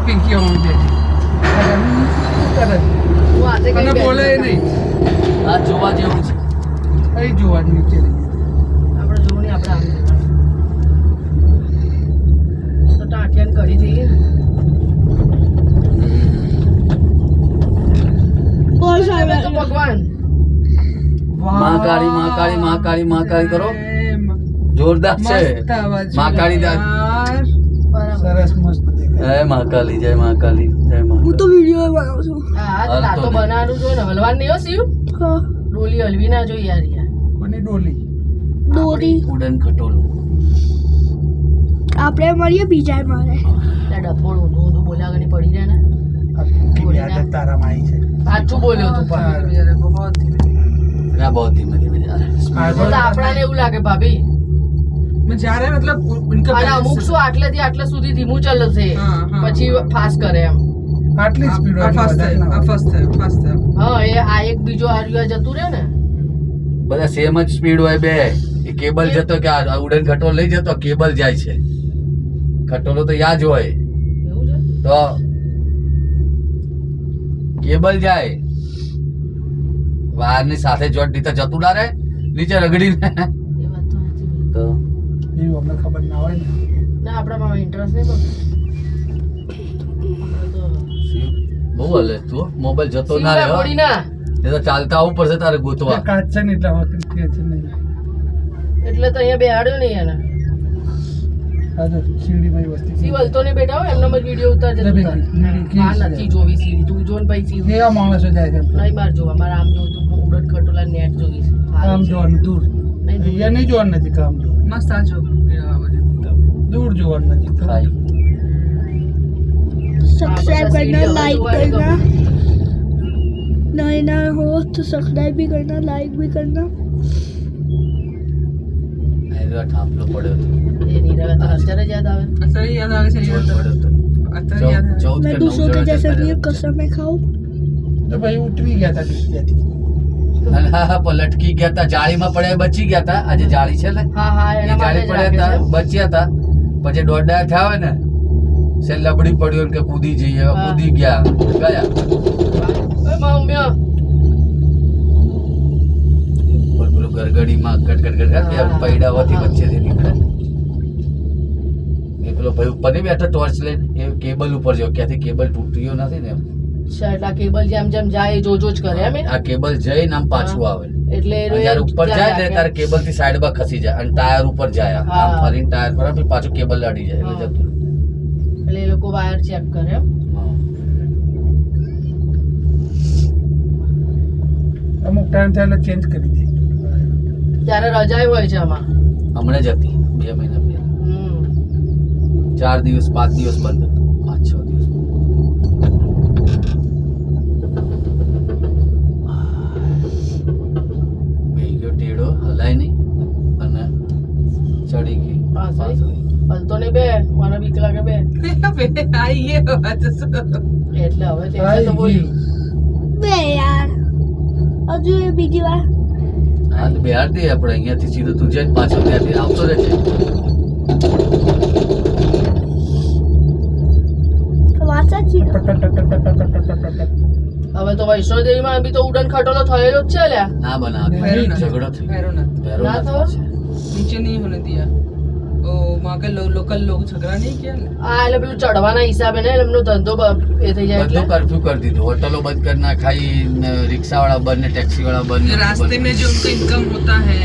પિંકી હોવી જોઈએ અને બોલે નહીં આ જોવા જેવું છે. કઈ જોવાનું નીચે આપણે જોવું નહીં, આપણે આમ તો ટાંટિયાને કરી દઈએ. તો ભગવાન મહાકાળી મહાકાળી મહાકાળી મહાકાળી કરો. જોરદાર છે મહાકાળી દાદ. સરસ મસ્ત જય મહાકાળી જય મહાકાળી જય મહાકાળી. હું તો વિડિયો બનાવું છું. હા તાતો બનાવવાનું જોઈએ ને, હલવાનું નહીં હો શિવ. હા ડોલી હલવી ના જોઈએ યાર યાર. કોની ડોલી દોરી ઉડન ખટોલું. આપણે મળીએ બીજા મારે. એટલે ડફોડ ઊંધું ઊંધું બોલ્યા આગળ પડી જાય ને. તારા માઈ છે સાચું બોલ્યો તું પણ. આ બહુ ધીમે ધીમે જા રહા है. તો આપણાને એવું લાગે ભાભી. જ્યારે મતલબ અને અમુક શું આટલેથી આટલે સુધી ધીમું ચાલશે, હા, હા. પછી ફાસ્ટ કરે એમ. આટલી સ્પીડ હા એ આ એક બીજો આર્યો જતું રહે ને. બધા સેમ જ સ્પીડ હોય બે. એ કેબલ જતો કે આ ઉડન ખટોલો લઈ જતો કેબલ જાય છે. ખટોલો તો યા જ હોય એવું છે. તો કેબલ જાય વાયરની સાથે જોડ દીધા જતું ના રહે નીચે રગડીને. એ વાત તો સાચી. તો એવું અમને ખબર ના હોય ને ના આપણામાં ઇન્ટરેસ્ટ નહીં બગડે. આપણે તો બહુ હલે તું મોબાઈલ જતો ના સિંગડા રહે હો. પડી ના. એ તો ચાલતા આવવું પડશે તારે ગોતવા. કાચ છે ને એટલા વખત કે છે નહીં એટલે તો અહીંયા બેહાડ્યો નહીં એને. આ જો શીરડી ભાઈ વસ્તી સી વલતો ને બેઠા હોય એમનો વિડીયો ઉતારજે તું તાર. આ નથી જોવી સીડી, તું જોન ભાઈ સી કેવા માણસો જાય છે નહીં માર જોવા, મારે આમ જોવું તું ઉડટ ખટોલા નેટ જોઈશ. કામ જોવાનું દૂર નહીં અહીંયા નહીં જોવાનું નથી કામ જોવાનું મસ્ત આ જો. દૂર જોવાનું નથી ખાઈ. सब्सक्राइब करना, लाइक करना, नए नए हो तो सब्सक्राइब भी करना, लाइक भी करना. આયરો ઠાપલો પડ્યો હતો. એ નીરવ તો અત્યારે જ યાદ આવે. જોર પડ્યો હતો. 14 मैं કે 9 दूसरों के જણા जैसे જતા नहीं રહ્યા. कसम में खाऊं. તો ભાઈ ઉતરી ગયા હતા ત્યાંથી અને હા લટકી ગયા હતા જાળીમાં પડ્યા બચી ગયા હતા. આજે જાળી છે ને હા હા એ એના માટે જાળી જ પડ્યા રાખે હતા છે. બચ્યા હતા. પછી દોડા થયા હોય ને સે લબડી પડ્યો કે કૂદી જઈએ હવે હા. કૂદી ગયા ગયા ઓય મમ્મી ઉપર પેલું ગરગડીમાં ગટગટ હા. બે પૈડા હોતી વચ્ચેથી નીકળે. એ પેલો ભાઈ ઉપર નહીં બેઠો ટોર્ચ લઈને એ કેબલ ઉપર જો ક્યાંથી કેબલ તૂટ્યો નથી ને એમ. એટલા કેબલ જેમ જેમ જાય એ જોજો જ કરે એમ એને. આ કેબલ જઈને આમ પાછું આવે એટલે એ અને જ્યારે ઉપર જાય ને ત્યારે કેબલ થી સાઈડ માં ખસી જાય અને ટાયર ઉપર જાય આમ હા. ફરીને ટાયર પર પછી પાછું કેબલ અડી જાય એટલે હા. જતું એટલે એ લોકો વાયર ચેક કરે એમ. હા. અમુક ટાઈમ થાય એટલે ચેન્જ કરી દે ત્યારે રજાઈ હોય છે આમાં. હમણાં જ હતી 2 મહિના પહેલા. હમ 4 દિવસ 5 દિવસ બંધ હતું 5-6 દિવસ. બેહી ગયો ટેડો હલાય નહીં અને ચડી ગઈ પાછળ. હલતો નહીં બે, મને બીક લાગે બે. એટલે હવે તે તો બોલી. बे यार अजू ये बीजी बार હા તો બિહાર દે આપણે અહીંયાથી સીધો તું જઈને પાછો ત્યાંથી આવતો રહેજે. वाचा जी હવે તો વૈષ્ણોદેવીમાં બી તો ઉડન ખટોલો થયેલો જ છે લ્યા. ના બનાવ ઝઘડો થઈ ગયો. ना ભેરો था? છે. नीचे नहीं होने दिया वो वहाँ के लोकल लोग झगड़ा नहीं किया ना આ એટલે પેલું ચડવાના હિસાબે ને એમનો ધંધો એ થઈ જાય બધું એટલે. કર્ફ્યુ કરી દીધું. હોટલો બંધ કરી નાખાઈ ને રિક્ષા વાળા બંધ ને ટેક્સી વાળા બંધ ને रास्ते બધું. में जो उनका इनकम होता है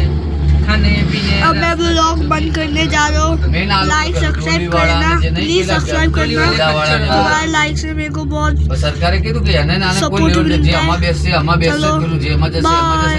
खाने पीने अब मैं ब्लॉग बंद करने जा रहा हूँ. મેન આ લોકો लाइक કરે, सब्सक्राइब ટ્રોલી वाला करना, ને જે નહીં प्लीज પેલા सब्सक्राइब ટ્રોલી करना. વાળા વાળાને तुम्हारे लाइक से मेरे को बहुत પણ સરકારે કીધું કે એને નાને કોઈ Support લેવું નથી. જે मिलता है. આમાં બેસશે આમાં બેસશે ચલો. પેલું જે એમાં જશે એમાં જશે